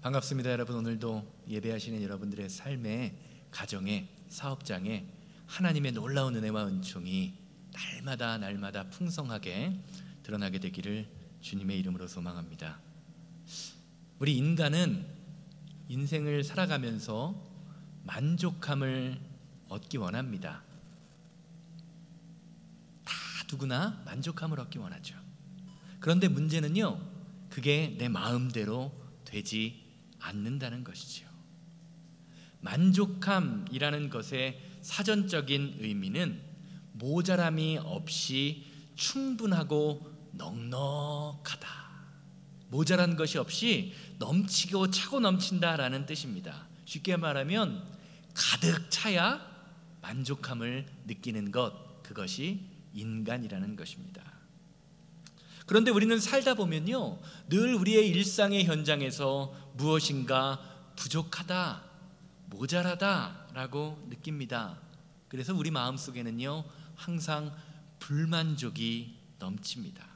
반갑습니다. 여러분, 오늘도 예배하시는 여러분들의 삶에, 가정에, 사업장에 하나님의 놀라운 은혜와 은총이 날마다 풍성하게 드러나게 되기를 주님의 이름으로 소망합니다. 우리 인간은 인생을 살아가면서 만족함을 얻기 원합니다. 다 누구나 만족함을 얻기 원하죠. 그런데 문제는요, 그게 내 마음대로 되지 않는다는 것이죠. 만족함이라는 것의 사전적인 의미는 모자람이 없이 충분하고 넉넉하다, 모자란 것이 없이 넘치고 차고 넘친다라는 뜻입니다. 쉽게 말하면 가득 차야 만족함을 느끼는 것, 그것이 인간이라는 것입니다. 그런데 우리는 살다 보면요, 늘 우리의 일상의 현장에서 무엇인가 부족하다, 모자라다라고 느낍니다. 그래서 우리 마음속에는요, 항상 불만족이 넘칩니다.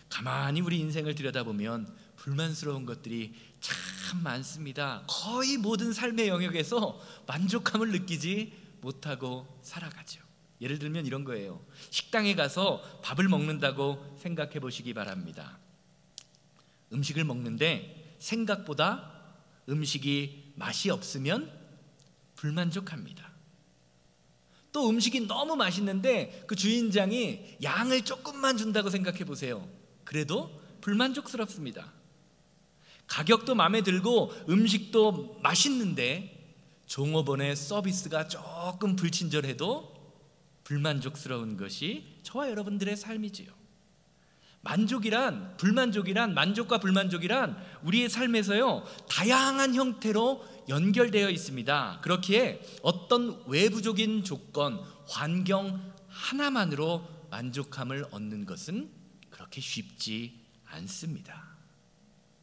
가만히 우리 인생을 들여다보면 불만스러운 것들이 참 많습니다. 거의 모든 삶의 영역에서 만족함을 느끼지 못하고 살아가죠. 예를 들면 이런 거예요. 식당에 가서 밥을 먹는다고 생각해 보시기 바랍니다. 음식을 먹는데 생각보다 음식이 맛이 없으면 불만족합니다. 또 음식이 너무 맛있는데 그 주인장이 양을 조금만 준다고 생각해 보세요. 그래도 불만족스럽습니다. 가격도 마음에 들고 음식도 맛있는데 종업원의 서비스가 조금 불친절해도 불만족스러운 것이 저와 여러분들의 삶이지요. 불만족이란 만족과 불만족이란 우리의 삶에서요, 다양한 형태로 연결되어 있습니다. 그렇기에 어떤 외부적인 조건, 환경 하나만으로 만족함을 얻는 것은 그렇게 쉽지 않습니다.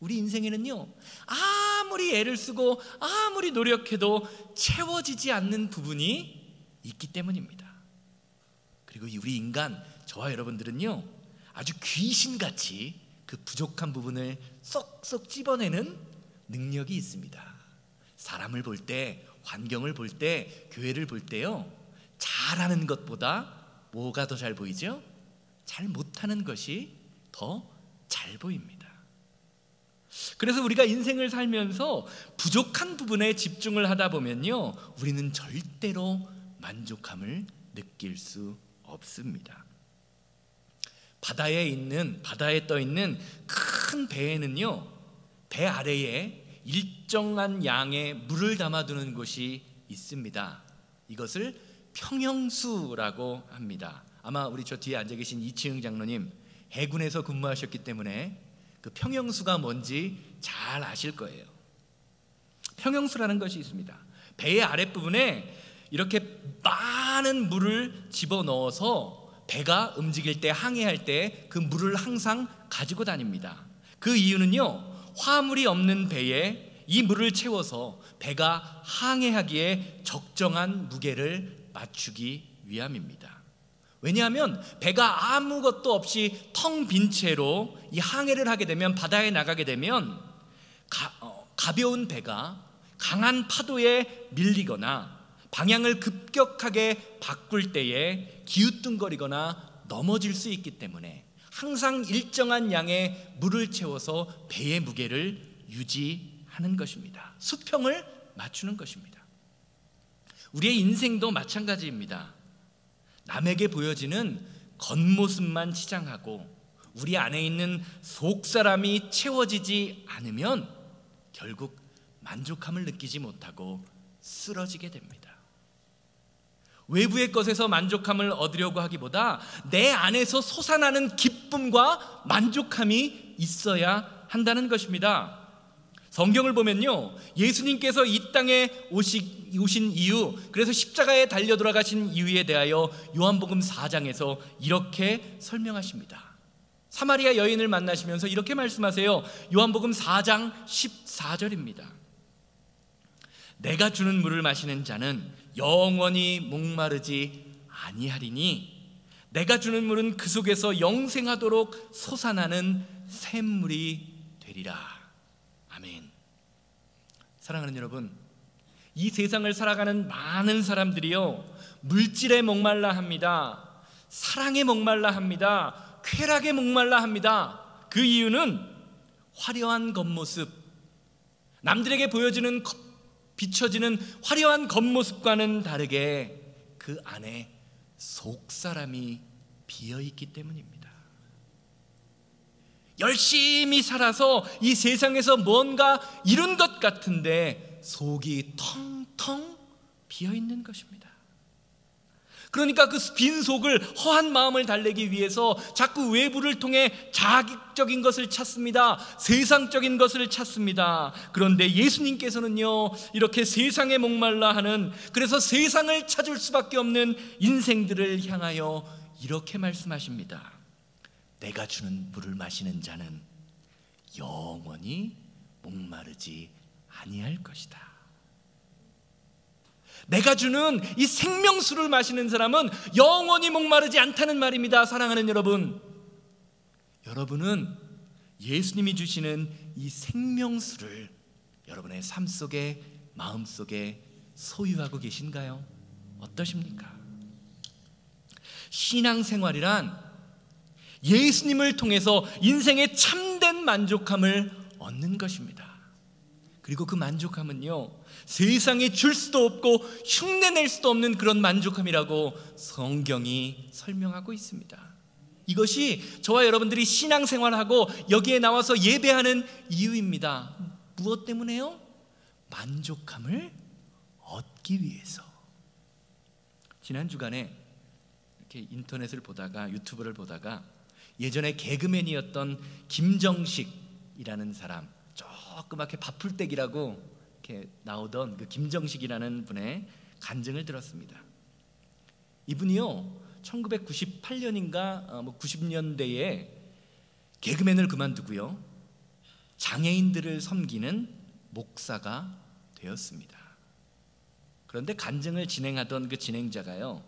우리 인생에는요, 아무리 애를 쓰고 아무리 노력해도 채워지지 않는 부분이 있기 때문입니다. 그리고 우리 인간, 저와 여러분들은요, 아주 귀신같이 그 부족한 부분을 쏙쏙 찝어내는 능력이 있습니다. 사람을 볼 때, 환경을 볼 때, 교회를 볼 때요, 잘하는 것보다 뭐가 더 잘 보이죠? 잘 못하는 것이 더 잘 보입니다. 그래서 우리가 인생을 살면서 부족한 부분에 집중을 하다 보면요, 우리는 절대로 만족함을 느낄 수 없습니다. 바다에 떠 있는 큰 배에는요, 배 아래에 일정한 양의 물을 담아두는 곳이 있습니다. 이것을 평형수라고 합니다. 아마 우리 저 뒤에 앉아 계신 이치흥 장로님, 해군에서 근무하셨기 때문에 그 평형수가 뭔지 잘 아실 거예요. 평형수라는 것이 있습니다. 배의 아랫부분에 이렇게 많은 물을 집어넣어서 배가 움직일 때, 항해할 때 그 물을 항상 가지고 다닙니다. 그 이유는요, 화물이 없는 배에 이 물을 채워서 배가 항해하기에 적정한 무게를 맞추기 위함입니다. 왜냐하면 배가 아무것도 없이 텅 빈 채로 이 항해를 하게 되면, 바다에 나가게 되면 가벼운 배가 강한 파도에 밀리거나 방향을 급격하게 바꿀 때에 기우뚱거리거나 넘어질 수 있기 때문에 항상 일정한 양의 물을 채워서 배의 무게를 유지하는 것입니다. 수평을 맞추는 것입니다. 우리의 인생도 마찬가지입니다. 남에게 보여지는 겉모습만 치장하고 우리 안에 있는 속사람이 채워지지 않으면 결국 만족함을 느끼지 못하고 쓰러지게 됩니다. 외부의 것에서 만족함을 얻으려고 하기보다 내 안에서 솟아나는 기쁨과 만족함이 있어야 한다는 것입니다. 성경을 보면요, 예수님께서 이 땅에 오신 이유, 그래서 십자가에 달려 돌아가신 이유에 대하여 요한복음 4장에서 이렇게 설명하십니다. 사마리아 여인을 만나시면서 이렇게 말씀하세요. 요한복음 4장 14절입니다. 내가 주는 물을 마시는 자는 영원히 목마르지 아니하리니 내가 주는 물은 그 속에서 영생하도록 솟아나는 샘물이 되리라. 아멘. 사랑하는 여러분, 이 세상을 살아가는 많은 사람들이요, 물질에 목말라 합니다. 사랑에 목말라 합니다. 쾌락에 목말라 합니다. 그 이유는 화려한 겉모습, 남들에게 보여지는 비춰지는 화려한 겉모습과는 다르게 그 안에 속사람이 비어있기 때문입니다. 열심히 살아서 이 세상에서 뭔가 이룬 것 같은데 속이 텅텅 비어있는 것입니다. 그러니까 그 빈 속을, 허한 마음을 달래기 위해서 자꾸 외부를 통해 자기적인 것을 찾습니다. 세상적인 것을 찾습니다. 그런데 예수님께서는요, 이렇게 세상에 목말라 하는, 그래서 세상을 찾을 수밖에 없는 인생들을 향하여 이렇게 말씀하십니다. 내가 주는 물을 마시는 자는 영원히 목마르지 아니할 것이다. 내가 주는 이 생명수를 마시는 사람은 영원히 목마르지 않다는 말입니다. 사랑하는 여러분, 여러분은 예수님이 주시는 이 생명수를 여러분의 삶 속에, 마음 속에 소유하고 계신가요? 어떠십니까? 신앙생활이란 예수님을 통해서 인생의 참된 만족함을 얻는 것입니다. 그리고 그 만족함은요, 세상에 줄 수도 없고 흉내낼 수도 없는 그런 만족함이라고 성경이 설명하고 있습니다. 이것이 저와 여러분들이 신앙생활하고 여기에 나와서 예배하는 이유입니다. 무엇 때문에요? 만족함을 얻기 위해서. 지난 주간에 이렇게 인터넷을 보다가, 유튜브를 보다가 예전에 개그맨이었던 김정식이라는 사람, 조그맣게 바풀떼기라고 이렇게 나오던 그 김정식이라는 분의 간증을 들었습니다. 이분이요, 1998년인가 90년대에 개그맨을 그만두고요, 장애인들을 섬기는 목사가 되었습니다. 그런데 간증을 진행하던 그 진행자가요,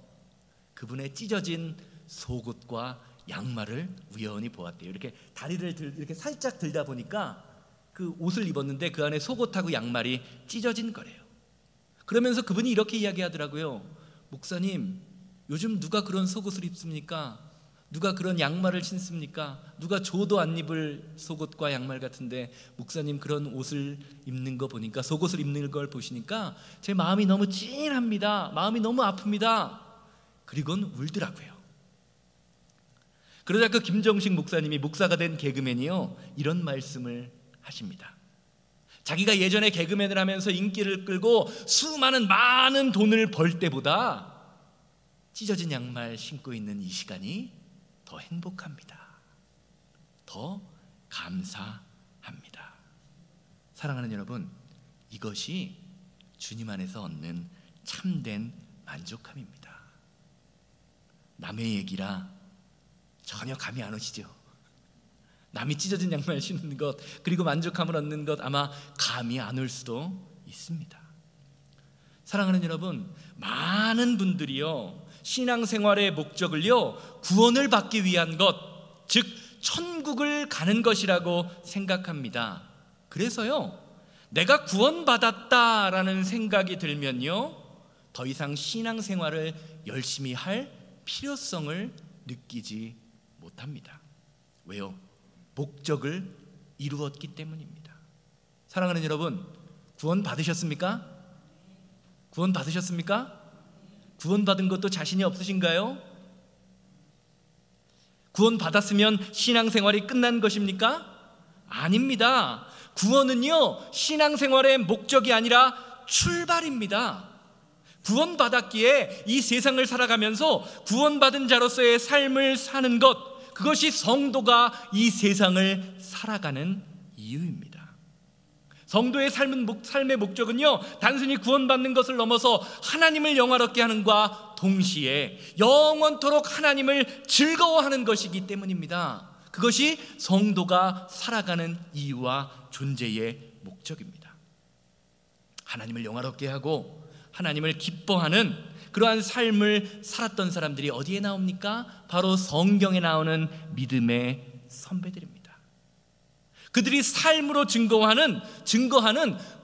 그분의 찢어진 속옷과 양말을 우연히 보았대요. 이렇게 다리를 이렇게 살짝 들다 보니까 그 옷을 입었는데 그 안에 속옷하고 양말이 찢어진 거래요. 그러면서 그분이 이렇게 이야기하더라고요. 목사님, 요즘 누가 그런 속옷을 입습니까? 누가 그런 양말을 신습니까? 누가 줘도 안 입을 속옷과 양말 같은데 목사님 그런 옷을 입는 거 보니까, 속옷을 입는 걸 보시니까 제 마음이 너무 찐합니다. 마음이 너무 아픕니다. 그리고는 울더라고요. 그러자 그 김정식 목사님이, 목사가 된 개그맨이요, 이런 말씀을 하십니다. 자기가 예전에 개그맨을 하면서 인기를 끌고 수많은 많은 돈을 벌 때보다 찢어진 양말 신고 있는 이 시간이 더 행복합니다. 더 감사합니다. 사랑하는 여러분, 이것이 주님 안에서 얻는 참된 만족함입니다. 남의 얘기라 전혀 감이 안 오시죠? 남이 찢어진 양말 신는 것, 그리고 만족함을 얻는 것, 아마 감이 안 올 수도 있습니다. 사랑하는 여러분, 많은 분들이요, 신앙생활의 목적을요, 구원을 받기 위한 것, 즉 천국을 가는 것이라고 생각합니다. 그래서요, 내가 구원받았다라는 생각이 들면요, 더 이상 신앙생활을 열심히 할 필요성을 느끼지 못합니다. 왜요? 목적을 이루었기 때문입니다. 사랑하는 여러분, 구원 받으셨습니까? 구원 받으셨습니까? 구원 받은 것도 자신이 없으신가요? 구원 받았으면 신앙생활이 끝난 것입니까? 아닙니다. 구원은요, 신앙생활의 목적이 아니라 출발입니다. 구원받았기에 이 세상을 살아가면서 구원받은 자로서의 삶을 사는 것, 그것이 성도가 이 세상을 살아가는 이유입니다. 성도의 삶의 목적은요, 단순히 구원받는 것을 넘어서 하나님을 영화롭게 하는 것과 동시에 영원토록 하나님을 즐거워하는 것이기 때문입니다. 그것이 성도가 살아가는 이유와 존재의 목적입니다. 하나님을 영화롭게 하고 하나님을 기뻐하는 그러한 삶을 살았던 사람들이 어디에 나옵니까? 바로 성경에 나오는 믿음의 선배들입니다. 그들이 삶으로 증거하는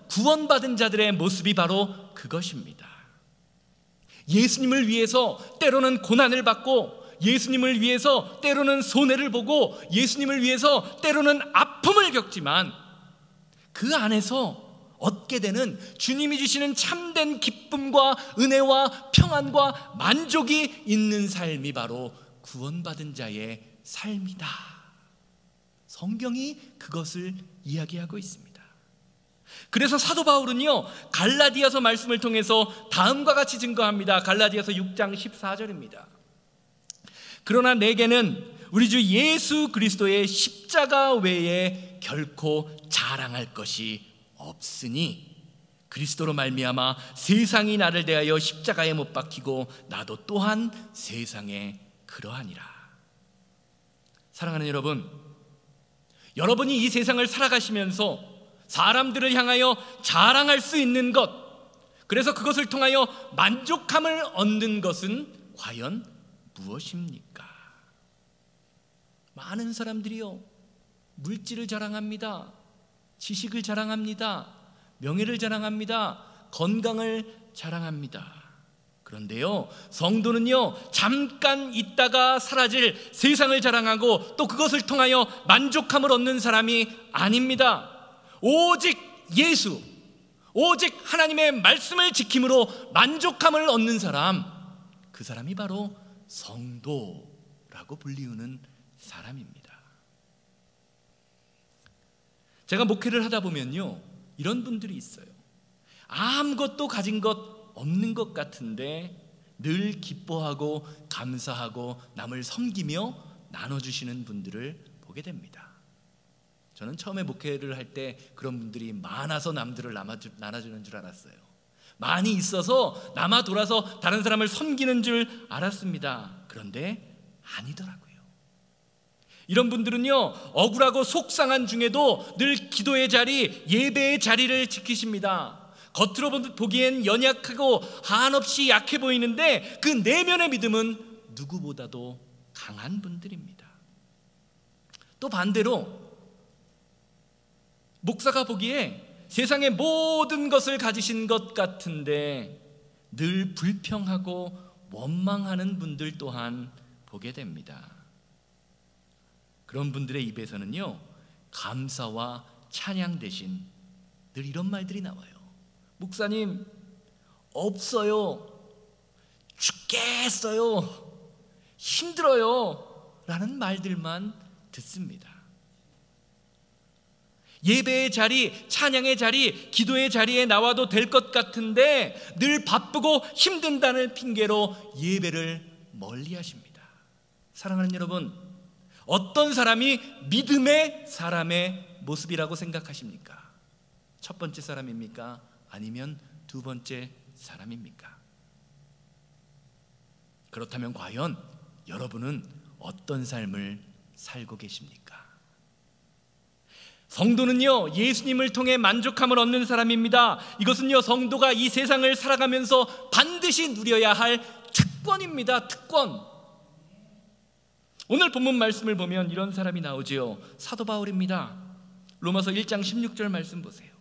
구원받은 자들의 모습이 바로 그것입니다. 예수님을 위해서 때로는 고난을 받고, 예수님을 위해서 때로는 손해를 보고, 예수님을 위해서 때로는 아픔을 겪지만 그 안에서 얻게 되는 주님이 주시는 참된 기쁨과 은혜와 평안과 만족이 있는 삶이 바로 구원받은 자의 삶이다. 성경이 그것을 이야기하고 있습니다. 그래서 사도 바울은요, 갈라디아서 말씀을 통해서 다음과 같이 증거합니다. 갈라디아서 6장 14절입니다. 그러나 내게는 우리 주 예수 그리스도의 십자가 외에 결코 자랑할 것이 없으니 그리스도로 말미암아 세상이 나를 대하여 십자가에 못 박히고 나도 또한 세상에 그러하니라. 사랑하는 여러분, 여러분이 이 세상을 살아가시면서 사람들을 향하여 자랑할 수 있는 것, 그래서 그것을 통하여 만족함을 얻는 것은 과연 무엇입니까? 많은 사람들이요, 물질을 자랑합니다. 지식을 자랑합니다. 명예를 자랑합니다. 건강을 자랑합니다. 그런데요, 성도는요, 잠깐 있다가 사라질 세상을 자랑하고 또 그것을 통하여 만족함을 얻는 사람이 아닙니다. 오직 예수, 오직 하나님의 말씀을 지킴으로 만족함을 얻는 사람, 그 사람이 바로 성도라고 불리우는 사람입니다. 제가 목회를 하다 보면요, 이런 분들이 있어요. 아무것도 가진 것 없는 것 같은데 늘 기뻐하고 감사하고 남을 섬기며 나눠주시는 분들을 보게 됩니다. 저는 처음에 목회를 할 때 그런 분들이 많아서 남들을 나눠주는 줄 알았어요. 많이 있어서 남아 돌아서 다른 사람을 섬기는 줄 알았습니다. 그런데 아니더라고요. 이런 분들은요, 억울하고 속상한 중에도 늘 기도의 자리, 예배의 자리를 지키십니다. 겉으로 보기엔 연약하고 한없이 약해 보이는데 그 내면의 믿음은 누구보다도 강한 분들입니다. 또 반대로 목사가 보기에 세상의 모든 것을 가지신 것 같은데 늘 불평하고 원망하는 분들 또한 보게 됩니다. 그런 분들의 입에서는요, 감사와 찬양 대신 늘 이런 말들이 나와요. 목사님, 없어요, 죽겠어요, 힘들어요 라는 말들만 듣습니다. 예배의 자리, 찬양의 자리, 기도의 자리에 나와도 될 것 같은데 늘 바쁘고 힘든다는 핑계로 예배를 멀리 하십니다. 사랑하는 여러분, 어떤 사람이 믿음의 사람의 모습이라고 생각하십니까? 첫 번째 사람입니까? 아니면 두 번째 사람입니까? 그렇다면 과연 여러분은 어떤 삶을 살고 계십니까? 성도는요, 예수님을 통해 만족함을 얻는 사람입니다. 이것은요, 성도가 이 세상을 살아가면서 반드시 누려야 할 특권입니다. 특권. 오늘 본문 말씀을 보면 이런 사람이 나오지요. 사도 바울입니다. 로마서 1장 16절 말씀 보세요.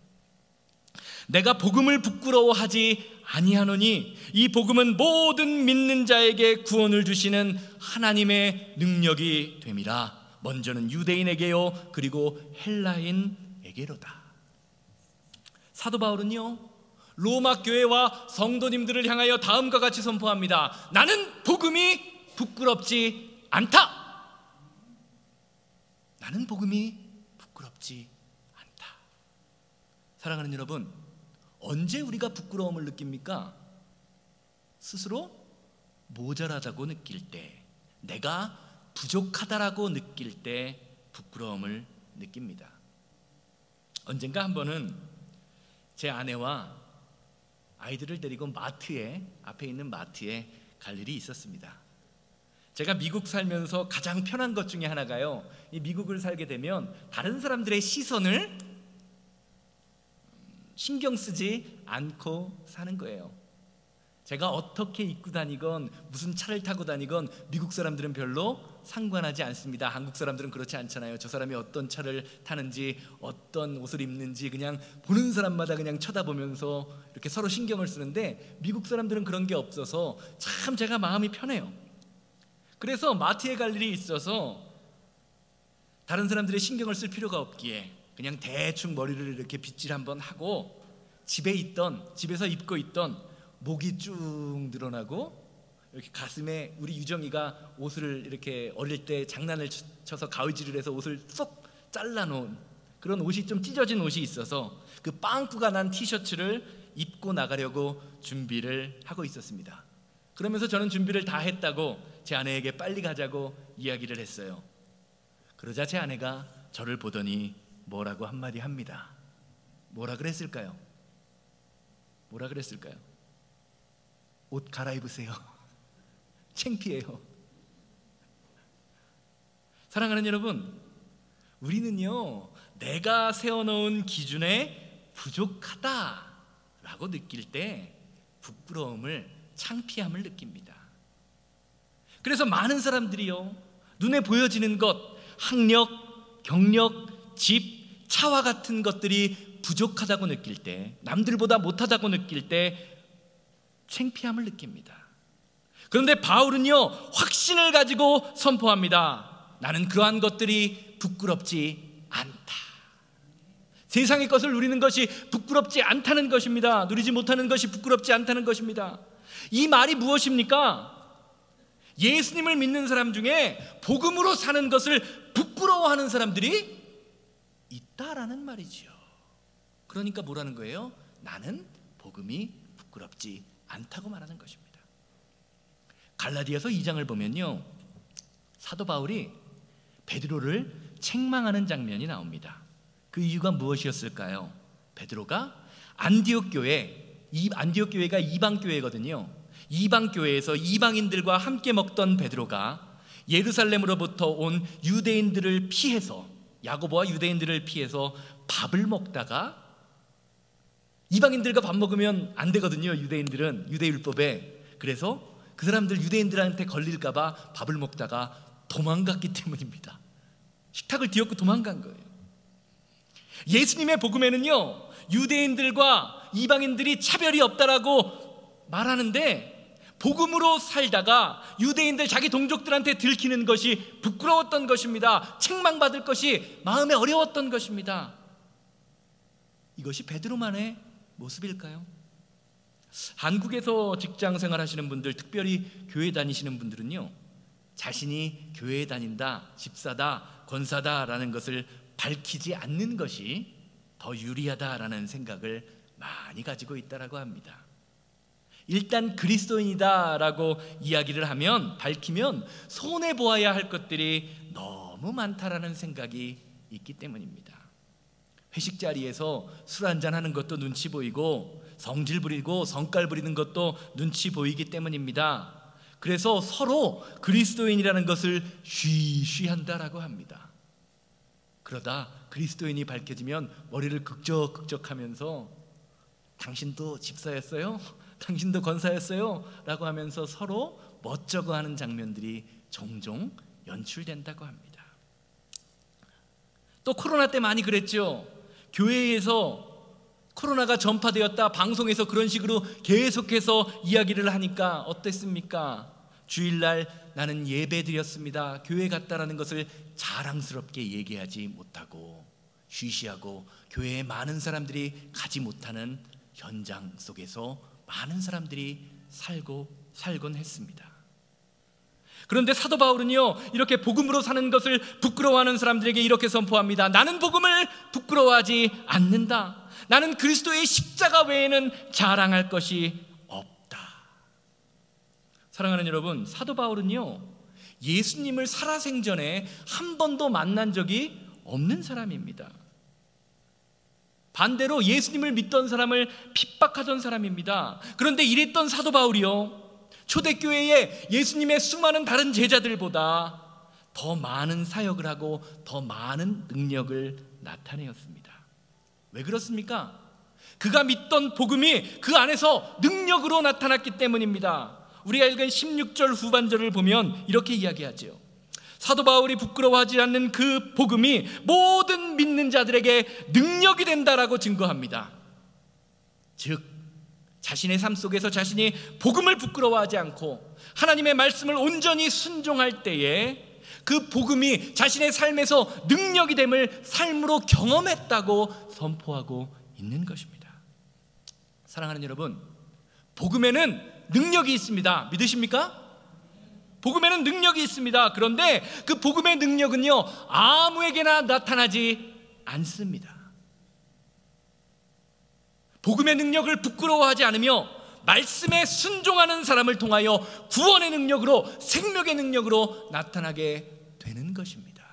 내가 복음을 부끄러워하지 아니하노니 이 복음은 모든 믿는 자에게 구원을 주시는 하나님의 능력이 됨이라. 먼저는 유대인에게요, 그리고 헬라인에게로다. 사도 바울은요, 로마 교회와 성도님들을 향하여 다음과 같이 선포합니다. 나는 복음이 부끄럽지 않다. 나는 복음이 부끄럽지 않다. 사랑하는 여러분, 언제 우리가 부끄러움을 느낍니까? 스스로 모자라다고 느낄 때, 내가 부족하다라고 느낄 때 부끄러움을 느낍니다. 언젠가 한 번은 제 아내와 아이들을 데리고 앞에 있는 마트에 갈 일이 있었습니다. 제가 미국 살면서 가장 편한 것 중에 하나가요, 이 미국을 살게 되면 다른 사람들의 시선을 신경 쓰지 않고 사는 거예요. 제가 어떻게 입고 다니건 무슨 차를 타고 다니건 미국 사람들은 별로 상관하지 않습니다. 한국 사람들은 그렇지 않잖아요. 저 사람이 어떤 차를 타는지, 어떤 옷을 입는지 그냥 보는 사람마다 그냥 쳐다보면서 이렇게 서로 신경을 쓰는데, 미국 사람들은 그런 게 없어서 참 제가 마음이 편해요. 그래서 마트에 갈 일이 있어서 다른 사람들의 신경을 쓸 필요가 없기에 그냥 대충 머리를 이렇게 빗질 한번 하고, 집에서 입고 있던 목이 쭉 늘어나고 이렇게 가슴에, 우리 유정이가 옷을 이렇게 어릴 때 장난을 쳐서 가위질을 해서 옷을 쏙 잘라놓은 그런 옷이, 좀 찢어진 옷이 있어서 그 빵꾸가 난 티셔츠를 입고 나가려고 준비를 하고 있었습니다. 그러면서 저는 준비를 다 했다고 제 아내에게 빨리 가자고 이야기를 했어요. 그러자 제 아내가 저를 보더니 뭐라고 한마디 합니다. 뭐라 그랬을까요? 옷 갈아입으세요. 창피해요. 사랑하는 여러분, 우리는요, 내가 세워놓은 기준에 부족하다라고 느낄 때 부끄러움을, 창피함을 느낍니다. 그래서 많은 사람들이요, 눈에 보여지는 것, 학력, 경력, 집, 차와 같은 것들이 부족하다고 느낄 때, 남들보다 못하다고 느낄 때 창피함을 느낍니다. 그런데 바울은요, 확신을 가지고 선포합니다. 나는 그러한 것들이 부끄럽지 않다. 세상의 것을 누리는 것이 부끄럽지 않다는 것입니다. 누리지 못하는 것이 부끄럽지 않다는 것입니다. 이 말이 무엇입니까? 예수님을 믿는 사람 중에 복음으로 사는 것을 부끄러워하는 사람들이 있다라는 말이지요. 그러니까 뭐라는 거예요? 나는 복음이 부끄럽지 않다고 말하는 것입니다. 갈라디아서 2장을 보면요, 사도 바울이 베드로를 책망하는 장면이 나옵니다. 그 이유가 무엇이었을까요? 베드로가 안디옥 교회가 이방 교회거든요. 이방 교회에서 이방인들과 함께 먹던 베드로가 예루살렘으로부터 온 유대인들을 피해서, 야고보와 유대인들을 피해서 밥을 먹다가, 이방인들과 밥 먹으면 안 되거든요, 유대인들은 유대율법에. 그래서 그 사람들, 유대인들한테 걸릴까봐 밥을 먹다가 도망갔기 때문입니다. 식탁을 뒤엎고 도망간 거예요. 예수님의 복음에는요, 유대인들과 이방인들이 차별이 없다라고 말하는데, 복음으로 살다가 유대인들, 자기 동족들한테 들키는 것이 부끄러웠던 것입니다. 책망받을 것이 마음에 어려웠던 것입니다. 이것이 베드로만의 모습일까요? 한국에서 직장 생활하시는 분들, 특별히 교회 다니시는 분들은요, 자신이 교회에 다닌다, 집사다, 권사다라는 것을 밝히지 않는 것이 더 유리하다라는 생각을 많이 가지고 있다라고 합니다. 일단 그리스도인이다라고 이야기를 하면, 밝히면 손해보아야 할 것들이 너무 많다라는 생각이 있기 때문입니다. 회식 자리에서 술 한잔 하는 것도 눈치 보이고, 성질 부리고 성깔 부리는 것도 눈치 보이기 때문입니다. 그래서 서로 그리스도인이라는 것을 쉬쉬한다라고 합니다. 그러다 그리스도인이 밝혀지면 머리를 극적극적하면서 당신도 집사였어요? 당신도 권사였어요? 라고 하면서 서로 멋쩍어하는 장면들이 종종 연출된다고 합니다. 또 코로나 때 많이 그랬죠. 교회에서 코로나가 전파되었다, 방송에서 그런 식으로 계속해서 이야기를 하니까 어땠습니까? 주일날 나는 예배 드렸습니다, 교회 갔다라는 것을 자랑스럽게 얘기하지 못하고 쉬쉬하고, 교회에 많은 사람들이 가지 못하는 현장 속에서 많은 사람들이 살곤 했습니다. 그런데 사도 바울은요, 이렇게 복음으로 사는 것을 부끄러워하는 사람들에게 이렇게 선포합니다. 나는 복음을 부끄러워하지 않는다. 나는 그리스도의 십자가 외에는 자랑할 것이 없다. 사랑하는 여러분, 사도 바울은요, 예수님을 살아생전에 한 번도 만난 적이 없는 사람입니다. 반대로 예수님을 믿던 사람을 핍박하던 사람입니다. 그런데 이랬던 사도 바울이요, 초대교회에 예수님의 수많은 다른 제자들보다 더 많은 사역을 하고 더 많은 능력을 나타내었습니다. 왜 그렇습니까? 그가 믿던 복음이 그 안에서 능력으로 나타났기 때문입니다. 우리가 읽은 16절 후반절을 보면 이렇게 이야기하죠. 사도 바울이 부끄러워하지 않는 그 복음이 모든 믿는 자들에게 능력이 된다라고 증거합니다. 즉 자신의 삶 속에서 자신이 복음을 부끄러워하지 않고 하나님의 말씀을 온전히 순종할 때에 그 복음이 자신의 삶에서 능력이 됨을 삶으로 경험했다고 선포하고 있는 것입니다. 사랑하는 여러분, 복음에는 능력이 있습니다. 믿으십니까? 복음에는 능력이 있습니다. 그런데 그 복음의 능력은요, 아무에게나 나타나지 않습니다. 복음의 능력을 부끄러워하지 않으며 말씀에 순종하는 사람을 통하여 구원의 능력으로, 생명의 능력으로 나타나게 되는 것입니다.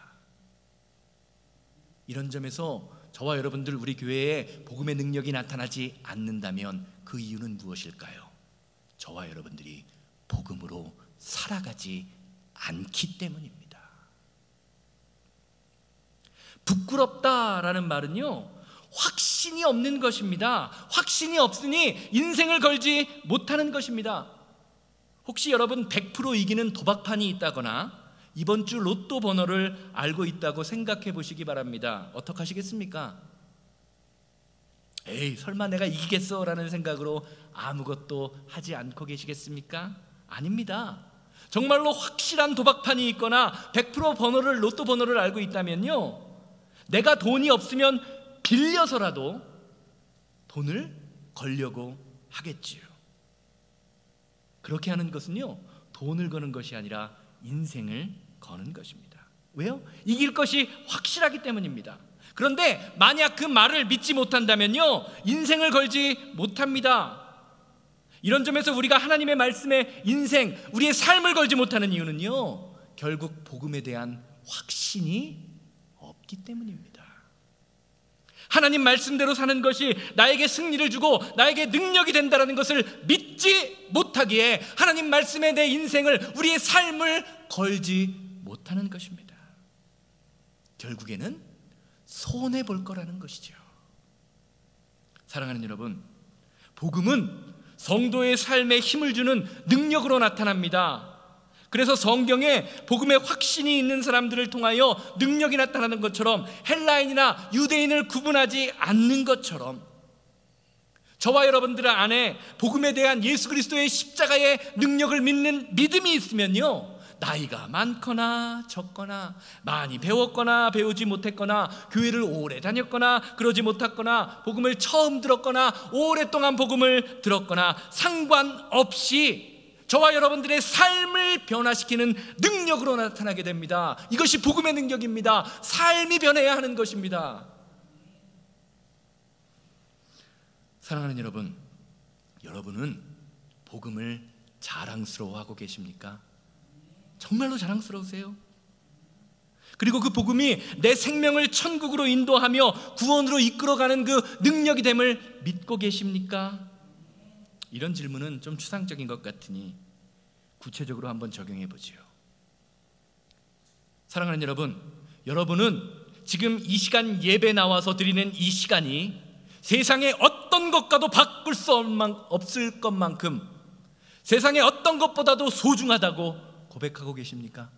이런 점에서 저와 여러분들, 우리 교회에 복음의 능력이 나타나지 않는다면 그 이유는 무엇일까요? 저와 여러분들이 복음으로 살아가지 않기 때문입니다. 부끄럽다라는 말은요, 확신이 없는 것입니다. 확신이 없으니 인생을 걸지 못하는 것입니다. 혹시 여러분 100% 이기는 도박판이 있다거나 이번 주 로또 번호를 알고 있다고 생각해 보시기 바랍니다. 어떻게 하시겠습니까? 에이, 설마 내가 이기겠어 라는 생각으로 아무것도 하지 않고 계시겠습니까? 아닙니다. 정말로 확실한 도박판이 있거나 100% 번호를, 로또 번호를 알고 있다면요, 내가 돈이 없으면 빌려서라도 돈을 걸려고 하겠지요. 그렇게 하는 것은요, 돈을 거는 것이 아니라 인생을 거는 것입니다. 왜요? 이길 것이 확실하기 때문입니다. 그런데 만약 그 말을 믿지 못한다면요, 인생을 걸지 못합니다. 이런 점에서 우리가 하나님의 말씀에 인생, 우리의 삶을 걸지 못하는 이유는요, 결국 복음에 대한 확신이 없기 때문입니다. 하나님 말씀대로 사는 것이 나에게 승리를 주고 나에게 능력이 된다는 것을 믿지 못하기에 하나님 말씀에 내 인생을, 우리의 삶을 걸지 못하는 것입니다. 결국에는 손해볼 거라는 것이죠. 사랑하는 여러분, 복음은 성도의 삶에 힘을 주는 능력으로 나타납니다. 그래서 성경에 복음의 확신이 있는 사람들을 통하여 능력이 나타나는 것처럼, 헬라인이나 유대인을 구분하지 않는 것처럼, 저와 여러분들 안에 복음에 대한 예수 그리스도의 십자가의 능력을 믿는 믿음이 있으면요, 나이가 많거나 적거나, 많이 배웠거나 배우지 못했거나, 교회를 오래 다녔거나 그러지 못했거나, 복음을 처음 들었거나 오랫동안 복음을 들었거나 상관없이 저와 여러분들의 삶을 변화시키는 능력으로 나타나게 됩니다. 이것이 복음의 능력입니다. 삶이 변해야 하는 것입니다. 사랑하는 여러분, 여러분은 복음을 자랑스러워하고 계십니까? 정말로 자랑스러우세요? 그리고 그 복음이 내 생명을 천국으로 인도하며 구원으로 이끌어가는 그 능력이 됨을 믿고 계십니까? 이런 질문은 좀 추상적인 것 같으니 구체적으로 한번 적용해 보지요. 사랑하는 여러분, 여러분은 지금 이 시간 예배 나와서 드리는 이 시간이 세상의 어떤 것과도 바꿀 수 없을 것만큼, 세상의 어떤 것보다도 소중하다고 고백하고 계십니까?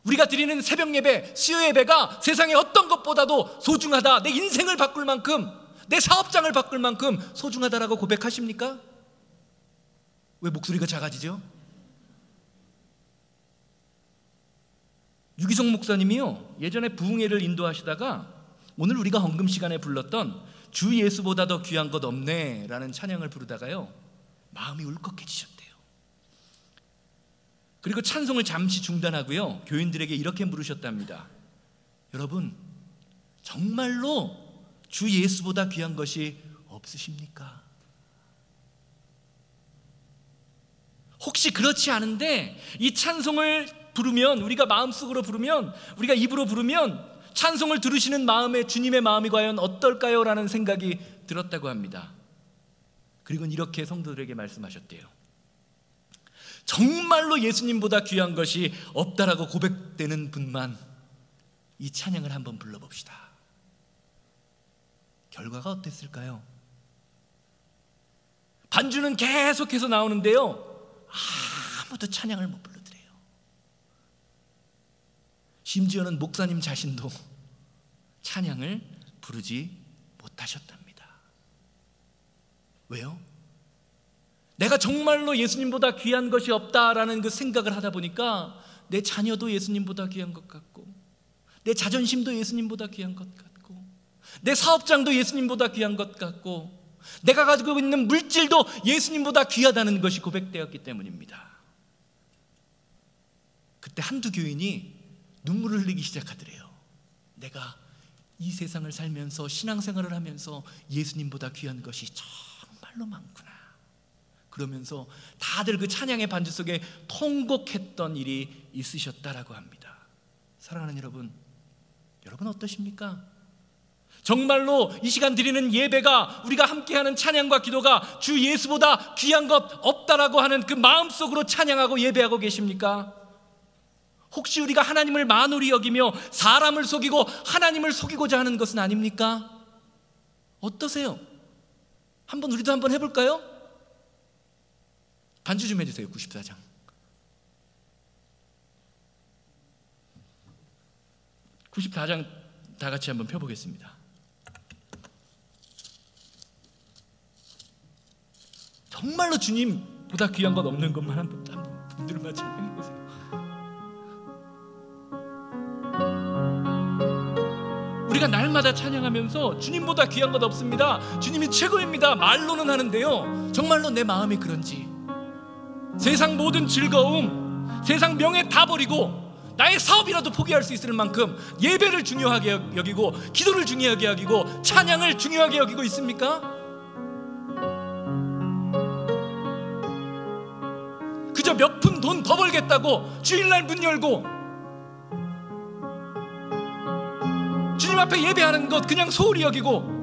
우리가 드리는 새벽 예배, 수요 예배가 세상의 어떤 것보다도 소중하다, 내 인생을 바꿀 만큼, 내 사업장을 바꿀 만큼 소중하다라고 고백하십니까? 왜 목소리가 작아지죠? 유기성 목사님이요, 예전에 부흥회를 인도하시다가 오늘 우리가 헌금 시간에 불렀던 주 예수보다 더 귀한 것 없네 라는 찬양을 부르다가요, 마음이 울컥해지셨대요. 그리고 찬송을 잠시 중단하고요, 교인들에게 이렇게 물으셨답니다. 여러분, 정말로 주 예수보다 귀한 것이 없으십니까? 혹시 그렇지 않은데 이 찬송을 부르면, 우리가 마음속으로 부르면, 우리가 입으로 부르면 찬송을 들으시는 마음에 주님의 마음이 과연 어떨까요? 라는 생각이 들었다고 합니다. 그리고 이렇게 성도들에게 말씀하셨대요. 정말로 예수님보다 귀한 것이 없다라고 고백되는 분만 이 찬양을 한번 불러봅시다. 결과가 어땠을까요? 반주는 계속해서 나오는데요, 아무도 찬양을 못 부르더래요. 심지어는 목사님 자신도 찬양을 부르지 못하셨답니다. 왜요? 내가 정말로 예수님보다 귀한 것이 없다라는 그 생각을 하다 보니까 내 자녀도 예수님보다 귀한 것 같고, 내 자존심도 예수님보다 귀한 것 같고, 내 사업장도 예수님보다 귀한 것 같고, 내가 가지고 있는 물질도 예수님보다 귀하다는 것이 고백되었기 때문입니다. 그때 한두 교인이 눈물을 흘리기 시작하더래요. 내가 이 세상을 살면서 신앙생활을 하면서 예수님보다 귀한 것이 정말로 많구나. 그러면서 다들 그 찬양의 반주 속에 통곡했던 일이 있으셨다라고 합니다. 사랑하는 여러분, 여러분 어떠십니까? 정말로 이 시간 드리는 예배가, 우리가 함께하는 찬양과 기도가 주 예수보다 귀한 것 없다라고 하는 그 마음속으로 찬양하고 예배하고 계십니까? 혹시 우리가 하나님을 만홀히 여기며 사람을 속이고 하나님을 속이고자 하는 것은 아닙니까? 어떠세요? 우리도 한번 해볼까요? 반주 좀 해주세요. 94장. 다 같이 한번 펴보겠습니다. 정말로 주님보다 귀한 것 없는 것만 한 분들만 좀 해보세요. 우리가 날마다 찬양하면서 주님보다 귀한 것 없습니다, 주님이 최고입니다 말로는 하는데요, 정말로 내 마음이 그런지, 세상 모든 즐거움, 세상 명예 다 버리고 나의 사업이라도 포기할 수 있을 만큼 예배를 중요하게 여기고 기도를 중요하게 여기고 찬양을 중요하게 여기고 있습니까? 그저 몇 푼 돈 더 벌겠다고 주일날 문 열고 주님 앞에 예배하는 것 그냥 소홀히 여기고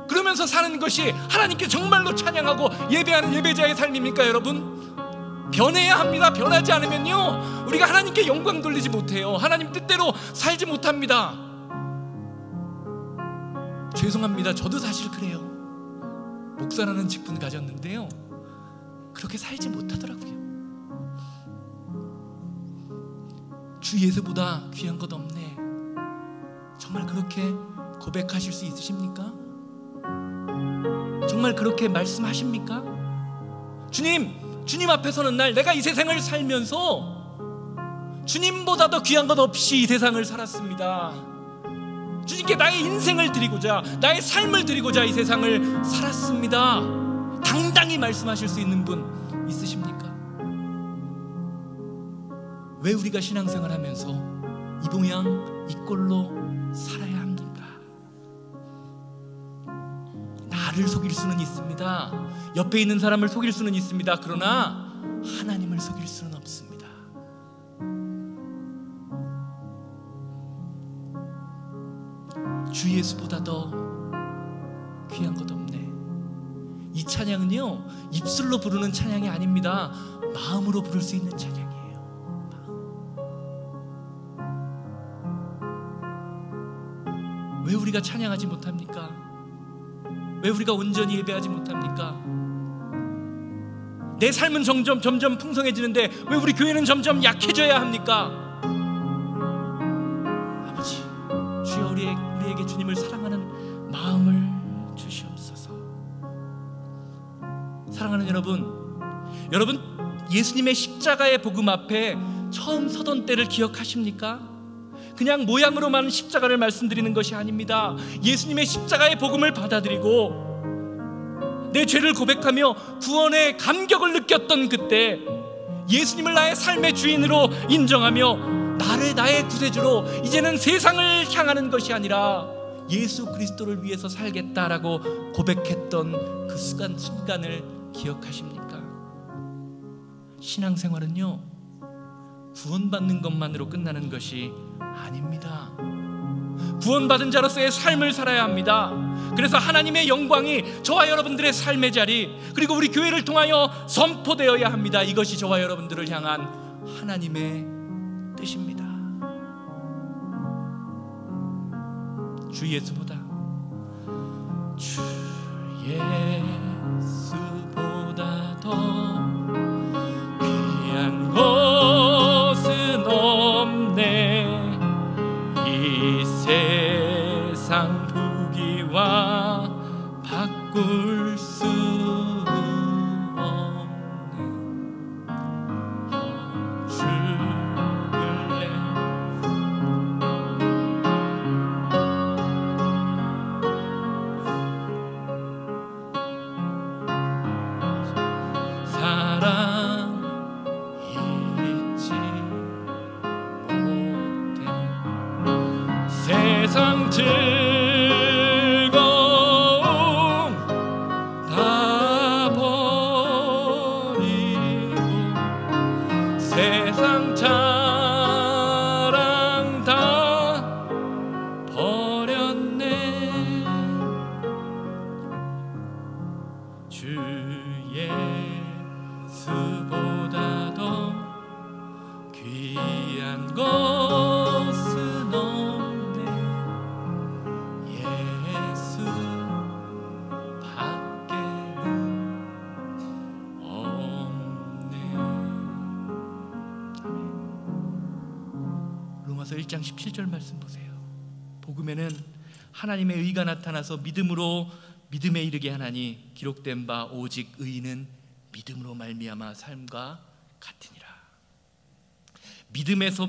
그러면서 사는 것이 하나님께 정말로 찬양하고 예배하는 예배자의 삶입니까? 여러분, 변해야 합니다. 변하지 않으면요, 우리가 하나님께 영광 돌리지 못해요. 하나님 뜻대로 살지 못합니다. 죄송합니다. 저도 사실 그래요. 목사라는 직분 가졌는데요, 그렇게 살지 못하더라고요. 주 예수보다 귀한 것 없네. 정말 그렇게 고백하실 수 있으십니까? 정말 그렇게 말씀하십니까? 주님 앞에 서는 날 내가 이 세상을 살면서 주님보다 더 귀한 것 없이 이 세상을 살았습니다. 주님께 나의 인생을 드리고자, 나의 삶을 드리고자 이 세상을 살았습니다. 당당히 말씀하실 수 있는 분 있으십니까? 왜 우리가 신앙생활 하면서 이 모양 이 꼴로 살아야 합니까? 나를 속일 수는 있습니다. 옆에 있는 사람을 속일 수는 있습니다. 그러나 하나님을 속일 수는 없습니다. 주 예수보다 더 귀한 것 없네. 이 찬양은요, 입술로 부르는 찬양이 아닙니다. 마음으로 부를 수 있는 찬양이에요. 왜 우리가 찬양하지 못합니까? 왜 우리가 온전히 예배하지 못합니까? 내 삶은 점점 풍성해지는데 왜 우리 교회는 점점 약해져야 합니까? 아버지, 주여 우리에게 주님을 사랑하는 마음을 주시옵소서. 사랑하는 여러분, 예수님의 십자가의 복음 앞에 처음 서던 때를 기억하십니까? 그냥 모양으로만 십자가를 말씀드리는 것이 아닙니다. 예수님의 십자가의 복음을 받아들이고 내 죄를 고백하며 구원의 감격을 느꼈던 그때, 예수님을 나의 삶의 주인으로 인정하며 나의 구세주로 이제는 세상을 향하는 것이 아니라 예수 그리스도를 위해서 살겠다라고 고백했던 그 순간을 기억하십니까? 신앙생활은요, 구원받는 것만으로 끝나는 것이 아닙니다. 구원받은 자로서의 삶을 살아야 합니다. 그래서 하나님의 영광이 저와 여러분들의 삶의 자리, 그리고 우리 교회를 통하여 선포되어야 합니다. 이것이 저와 여러분들을 향한 하나님의 뜻입니다. 주 예수보다 더 귀한 것은 없네. 이 세상 부귀와 바꿀 수 없는 주를 사랑 잊지 못해 세상 즐거움 다 버리고 세상 자랑 다 버렸네 주 예수보다 더 귀한 것은 없네 예수 밖에는 없네. 로마서 1장 17절 말씀 보세요. 복음에는 하나님의 의가 나타나서 믿음에 이르게 하나니 기록된 바 오직 의인은 믿음으로 말미암아 삶과 같으니라. 믿음에서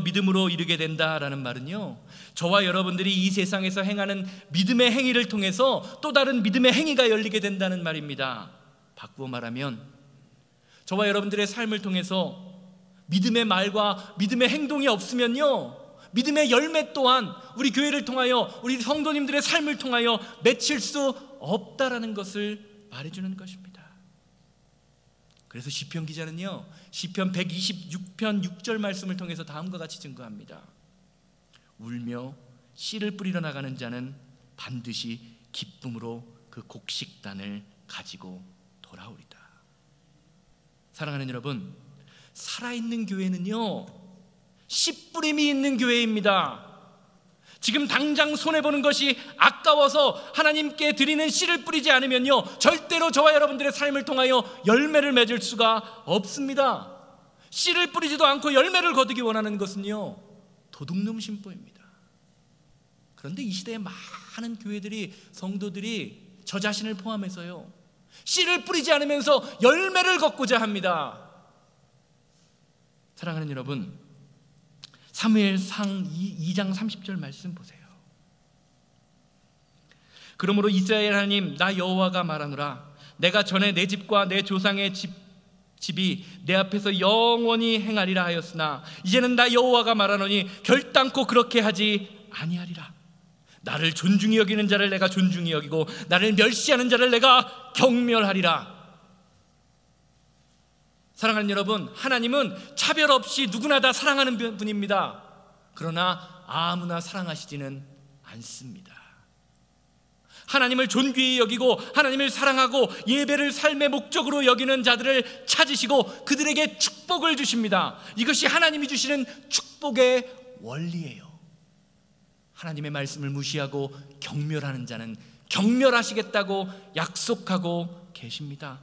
믿음으로 이르게 된다라는 말은요, 저와 여러분들이 이 세상에서 행하는 믿음의 행위를 통해서 또 다른 믿음의 행위가 열리게 된다는 말입니다. 바꾸어 말하면 저와 여러분들의 삶을 통해서 믿음의 말과 믿음의 행동이 없으면요, 믿음의 열매 또한 우리 교회를 통하여 우리 성도님들의 삶을 통하여 맺힐 수 없다라는 것을 말해주는 것입니다. 그래서 시편 기자는요, 시편 126편 6절 말씀을 통해서 다음과 같이 증거합니다. 울며 씨를 뿌리러 나가는 자는 반드시 기쁨으로 그 곡식단을 가지고 돌아오리다. 사랑하는 여러분, 살아있는 교회는요, 씨 뿌림이 있는 교회입니다. 지금 당장 손해보는 것이 아까워서 하나님께 드리는 씨를 뿌리지 않으면요, 절대로 저와 여러분들의 삶을 통하여 열매를 맺을 수가 없습니다. 씨를 뿌리지도 않고 열매를 거두기 원하는 것은요, 도둑놈 심보입니다. 그런데 이 시대에 많은 교회들이, 성도들이 저 자신을 포함해서요, 씨를 뿌리지 않으면서 열매를 걷고자 합니다. 사랑하는 여러분, 사무엘상 2장 30절 말씀 보세요. 그러므로 이스라엘 하나님 나 여호와가 말하노라, 내가 전에 내 집과 내 조상의 집이 내 앞에서 영원히 행하리라 하였으나 이제는 나 여호와가 말하노니 결단코 그렇게 하지 아니하리라. 나를 존중히 여기는 자를 내가 존중히 여기고 나를 멸시하는 자를 내가 경멸하리라. 사랑하는 여러분, 하나님은 차별 없이 누구나 다 사랑하는 분입니다. 그러나 아무나 사랑하시지는 않습니다. 하나님을 존귀히 여기고 하나님을 사랑하고 예배를 삶의 목적으로 여기는 자들을 찾으시고 그들에게 축복을 주십니다. 이것이 하나님이 주시는 축복의 원리예요. 하나님의 말씀을 무시하고 경멸하는 자는 경멸하시겠다고 약속하고 계십니다.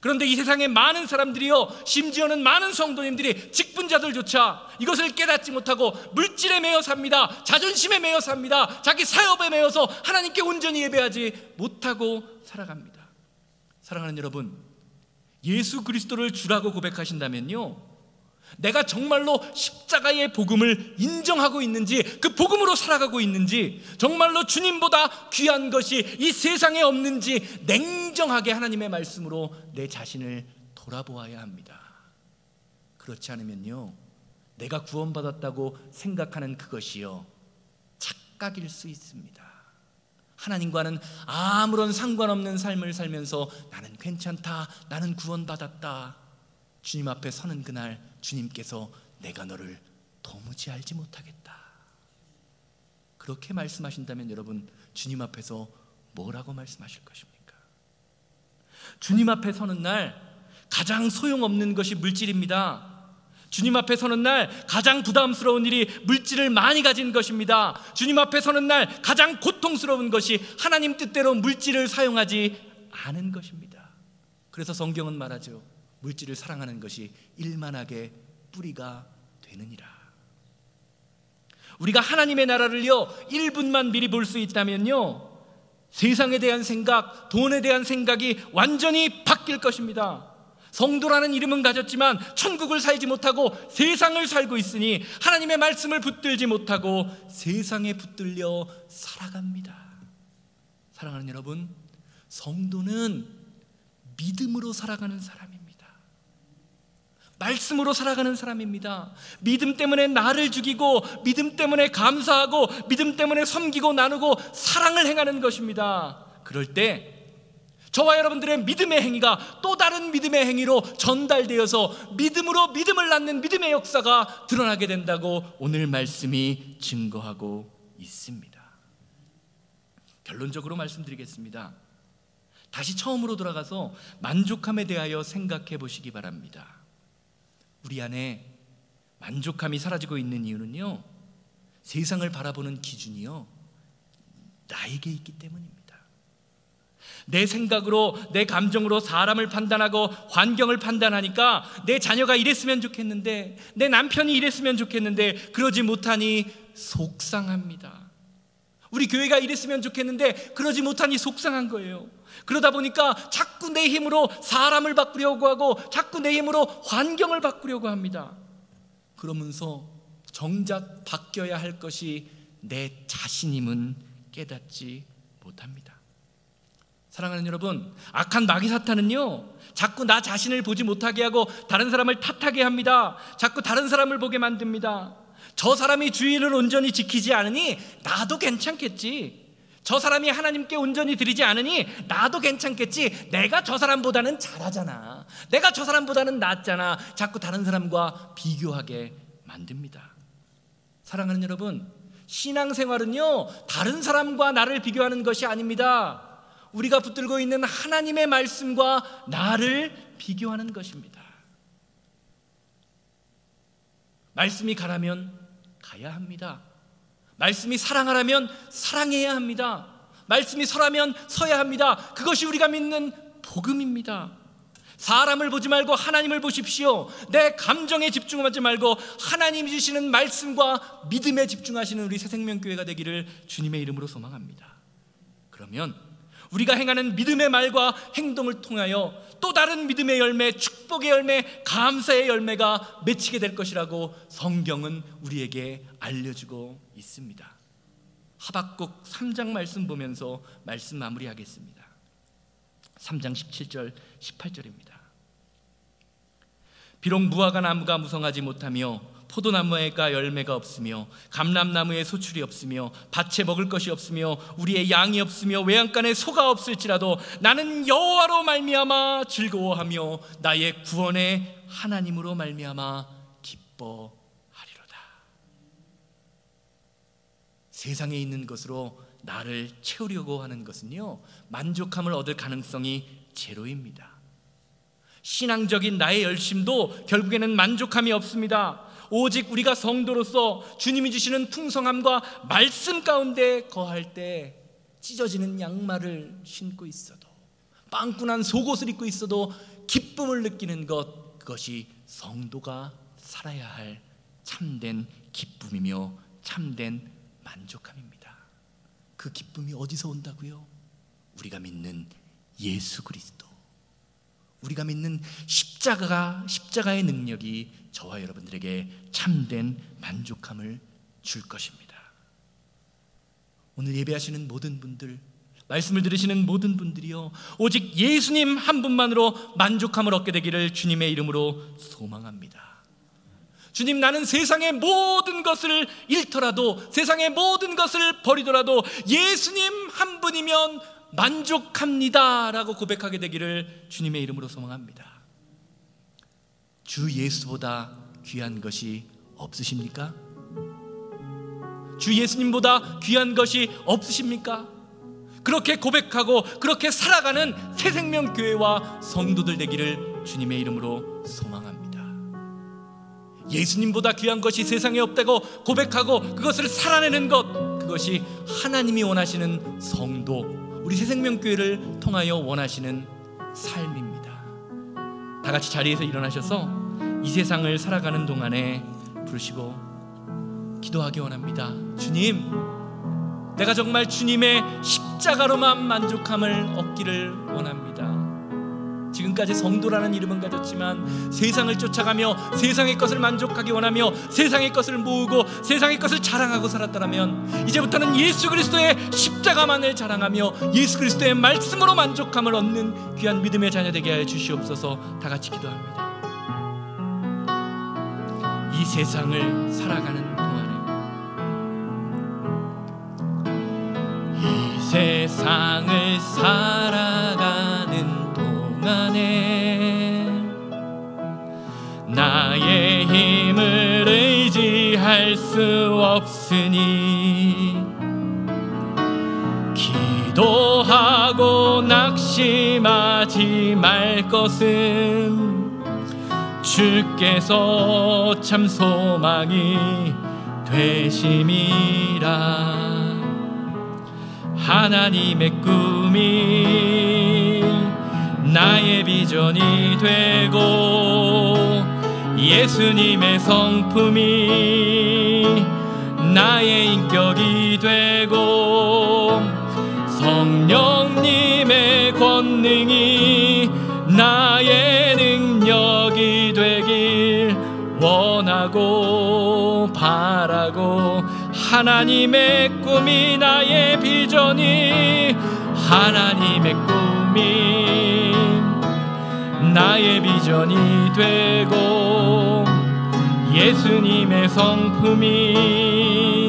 그런데 이 세상에 많은 사람들이요, 심지어는 많은 성도님들이 직분자들조차 이것을 깨닫지 못하고 물질에 매여 삽니다. 자존심에 매여 삽니다. 자기 사업에 매여서 하나님께 온전히 예배하지 못하고 살아갑니다. 사랑하는 여러분, 예수 그리스도를 주라고 고백하신다면요, 내가 정말로 십자가의 복음을 인정하고 있는지, 그 복음으로 살아가고 있는지, 정말로 주님보다 귀한 것이 이 세상에 없는지 냉정하게 하나님의 말씀으로 내 자신을 돌아보아야 합니다. 그렇지 않으면요, 내가 구원받았다고 생각하는 그것이요, 착각일 수 있습니다. 하나님과는 아무런 상관없는 삶을 살면서 나는 괜찮다, 나는 구원받았다, 주님 앞에 서는 그날 주님께서 내가 너를 도무지 알지 못하겠다, 그렇게 말씀하신다면 여러분, 주님 앞에서 뭐라고 말씀하실 것입니까? 주님 앞에 서는 날 가장 소용없는 것이 물질입니다. 주님 앞에 서는 날 가장 부담스러운 일이 물질을 많이 가진 것입니다. 주님 앞에 서는 날 가장 고통스러운 것이 하나님 뜻대로 물질을 사용하지 않은 것입니다. 그래서 성경은 말하죠, 물질을 사랑하는 것이 일만하게 뿌리가 되느니라. 우리가 하나님의 나라를요 1분만 미리 볼 수 있다면요 세상에 대한 생각, 돈에 대한 생각이 완전히 바뀔 것입니다. 성도라는 이름은 가졌지만 천국을 살지 못하고 세상을 살고 있으니 하나님의 말씀을 붙들지 못하고 세상에 붙들려 살아갑니다. 사랑하는 여러분, 성도는 믿음으로 살아가는 사람입니다. 말씀으로 살아가는 사람입니다. 믿음 때문에 나를 죽이고, 믿음 때문에 감사하고, 믿음 때문에 섬기고 나누고 사랑을 행하는 것입니다. 그럴 때 저와 여러분들의 믿음의 행위가 또 다른 믿음의 행위로 전달되어서 믿음으로 믿음을 낳는 믿음의 역사가 드러나게 된다고 오늘 말씀이 증거하고 있습니다. 결론적으로 말씀드리겠습니다. 다시 처음으로 돌아가서 만족함에 대하여 생각해 보시기 바랍니다. 우리 안에 만족함이 사라지고 있는 이유는요, 세상을 바라보는 기준이요 나에게 있기 때문입니다. 내 생각으로, 내 감정으로 사람을 판단하고 환경을 판단하니까 내 자녀가 이랬으면 좋겠는데, 내 남편이 이랬으면 좋겠는데 그러지 못하니 속상합니다. 우리 교회가 이랬으면 좋겠는데 그러지 못하니 속상한 거예요. 그러다 보니까 자꾸 내 힘으로 사람을 바꾸려고 하고 자꾸 내 힘으로 환경을 바꾸려고 합니다. 그러면서 정작 바뀌어야 할 것이 내 자신임은 깨닫지 못합니다. 사랑하는 여러분, 악한 마귀 사탄은요 자꾸 나 자신을 보지 못하게 하고 다른 사람을 탓하게 합니다. 자꾸 다른 사람을 보게 만듭니다. 저 사람이 주의를 온전히 지키지 않으니 나도 괜찮겠지. 저 사람이 하나님께 온전히 드리지 않으니 나도 괜찮겠지. 내가 저 사람보다는 잘하잖아. 내가 저 사람보다는 낫잖아. 자꾸 다른 사람과 비교하게 만듭니다. 사랑하는 여러분, 신앙생활은요 다른 사람과 나를 비교하는 것이 아닙니다. 우리가 붙들고 있는 하나님의 말씀과 나를 비교하는 것입니다. 말씀이 가라면 가야 합니다. 말씀이 사랑하라면 사랑해야 합니다. 말씀이 서라면 서야 합니다. 그것이 우리가 믿는 복음입니다. 사람을 보지 말고 하나님을 보십시오. 내 감정에 집중하지 말고 하나님이 주시는 말씀과 믿음에 집중하시는 우리 새생명교회가 되기를 주님의 이름으로 소망합니다. 그러면 우리가 행하는 믿음의 말과 행동을 통하여 또 다른 믿음의 열매, 축복의 열매, 감사의 열매가 맺히게 될 것이라고 성경은 우리에게 알려주고 있습니다. 하박국 3장 말씀 보면서 말씀 마무리하겠습니다. 3장 17절 18절입니다. 비록 무화과 나무가 무성하지 못하며 포도나무에가 열매가 없으며 감람나무에 소출이 없으며 밭에 먹을 것이 없으며 우리의 양이 없으며 외양간에 소가 없을지라도 나는 여호와로 말미암아 즐거워하며 나의 구원의 하나님으로 말미암아 기뻐하리로다. 세상에 있는 것으로 나를 채우려고 하는 것은요 만족함을 얻을 가능성이 제로입니다. 신앙적인 나의 열심도 결국에는 만족함이 없습니다. 오직 우리가 성도로서 주님이 주시는 풍성함과 말씀 가운데 거할 때 찢어지는 양말을 신고 있어도, 빵꾸난 속옷을 입고 있어도 기쁨을 느끼는 것, 그것이 성도가 살아야 할 참된 기쁨이며 참된 만족함입니다. 그 기쁨이 어디서 온다고요? 우리가 믿는 예수 그리스도, 우리가 믿는 십자가의 능력이 저와 여러분들에게 참된 만족함을 줄 것입니다. 오늘 예배하시는 모든 분들, 말씀을 들으시는 모든 분들이요 오직 예수님 한 분만으로 만족함을 얻게 되기를 주님의 이름으로 소망합니다. 주님, 나는 세상의 모든 것을 잃더라도, 세상의 모든 것을 버리더라도 예수님 한 분이면 만족합니다 라고 고백하게 되기를 주님의 이름으로 소망합니다. 주 예수보다 귀한 것이 없으십니까? 주 예수님보다 귀한 것이 없으십니까? 그렇게 고백하고 그렇게 살아가는 새생명교회와 성도들 되기를 주님의 이름으로 소망합니다. 예수님보다 귀한 것이 세상에 없다고 고백하고 그것을 살아내는 것, 그것이 하나님이 원하시는 성도, 우리 새생명교회를 통하여 원하시는 삶입니다. 다 같이 자리에서 일어나셔서 이 세상을 살아가는 동안에 부르시고 기도하기 원합니다. 주님, 내가 정말 주님의 십자가로만 만족함을 얻기를 원합니다. 지금까지 성도라는 이름은 가졌지만 세상을 쫓아가며 세상의 것을 만족하기 원하며 세상의 것을 모으고 세상의 것을 자랑하고 살았더라면 이제부터는 예수 그리스도의 십자가만을 자랑하며 예수 그리스도의 말씀으로 만족함을 얻는 귀한 믿음의 자녀 되게 하여 주시옵소서. 다 같이 기도합니다. 이 세상을 살아가는 동안에, 이 세상을 살아가는 동안에 나의 힘을 의지할 수 없으니 기도하고 낙심하지 말 것은 주께서 참 소망이 되심이라. 하나님의 꿈이 나의 비전이 되고 예수님의 성품이 나의 인격이 되고 성령님의 권능이 나의 능력이 되길 원하고 바라고, 하나님의 꿈이 나의 비전이, 하나님의 꿈이 나의 비전이 되고 예수님의 성품이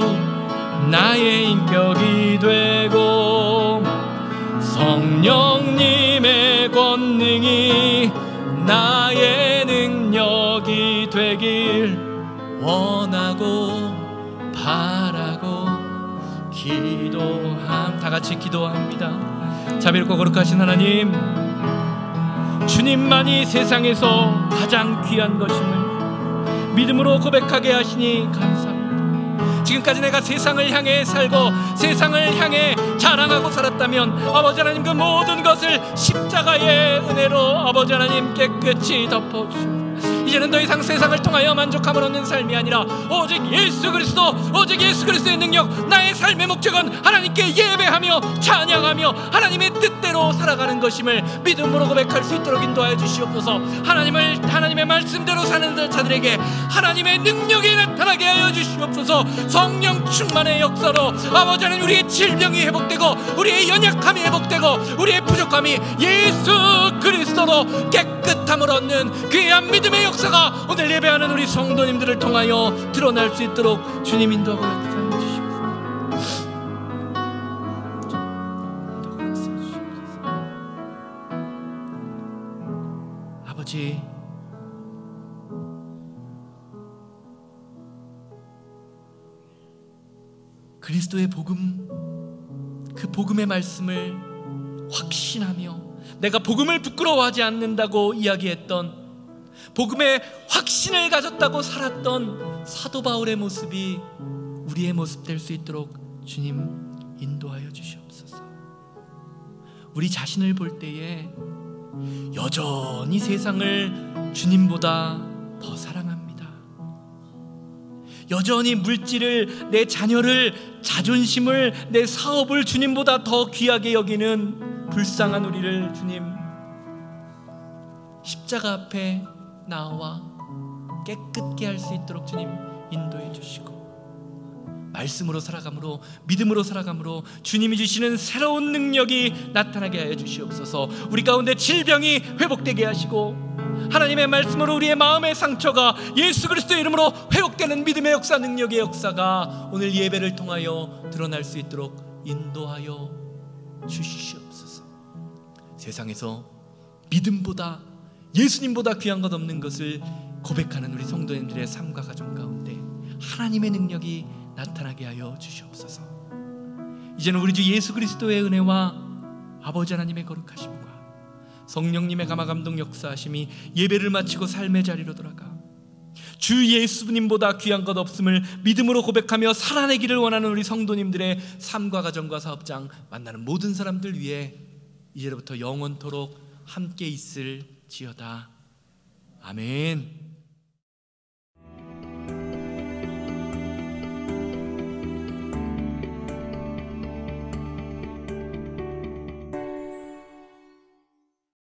나의 인격이 되고 성령님의 권능이 나의 능력이 되길 원하고 바라고 기도함. 다 같이 기도합니다. 자비롭고 거룩하신 하나님, 주님만이 세상에서 가장 귀한 것임을 믿음으로 고백하게 하시니 감사합니다. 지금까지 내가 세상을 향해 살고 세상을 향해 자랑하고 살았다면 아버지 하나님, 그 모든 것을 십자가의 은혜로 아버지 하나님 깨끗이 덮어주시옵소서. 이제는 더 이상 세상을 통하여 만족함을 얻는 삶이 아니라 오직 예수 그리스도, 오직 예수 그리스도의 능력, 나의 삶의 목적은 하나님께 예배하며 찬양하며 하나님의 뜻대로 살아가는 것임을 믿음으로 고백할 수 있도록 인도하여 주시옵소서. 하나님의 말씀대로 사는 자들에게 하나님의 능력이 나타나게 하여 주시옵소서. 성령 충만의 역사로 아버지 하나님, 우리의 질병이 회복되고 우리의 연약함이 회복되고 우리의 부족함이 예수 그리스도로 깨끗함을 얻는 귀한 믿음의 역사가 오늘 예배하는 우리 성도님들을 통하여 드러날 수 있도록 주님 인도하고 역사해 주시옵소서. 아버지, 그리스도의 복음, 그 복음의 말씀을 확신하며 내가 복음을 부끄러워하지 않는다고 이야기했던, 복음의 확신을 가졌다고 살았던 사도 바울의 모습이 우리의 모습 될 수 있도록 주님 인도하여 주시옵소서. 우리 자신을 볼 때에 여전히 세상을 주님보다 더 사랑합니다. 여전히 물질을, 내 자녀를, 자존심을, 내 사업을 주님보다 더 귀하게 여기는 불쌍한 우리를 주님 십자가 앞에 나와 깨끗게 할 수 있도록 주님 인도해 주시고, 말씀으로 살아감으로, 믿음으로 살아감으로 주님이 주시는 새로운 능력이 나타나게 하여 주시옵소서. 우리 가운데 질병이 회복되게 하시고 하나님의 말씀으로 우리의 마음의 상처가 예수 그리스도의 이름으로 회복되는 믿음의 역사, 능력의 역사가 오늘 예배를 통하여 드러날 수 있도록 인도하여 주시옵소서. 세상에서 믿음보다, 예수님보다 귀한 것 없는 것을 고백하는 우리 성도님들의 삶과 가정 가운데 하나님의 능력이 나타나게 하여 주시옵소서. 이제는 우리 주 예수 그리스도의 은혜와 아버지 하나님의 거룩하심과 성령님의 감화감동 역사하심이 예배를 마치고 삶의 자리로 돌아가 주 예수님보다 귀한 것 없음을 믿음으로 고백하며 살아내기를 원하는 우리 성도님들의 삶과 가정과 사업장 만나는 모든 사람들 위해 이제부터 영원토록 함께 있을지어다. 아멘.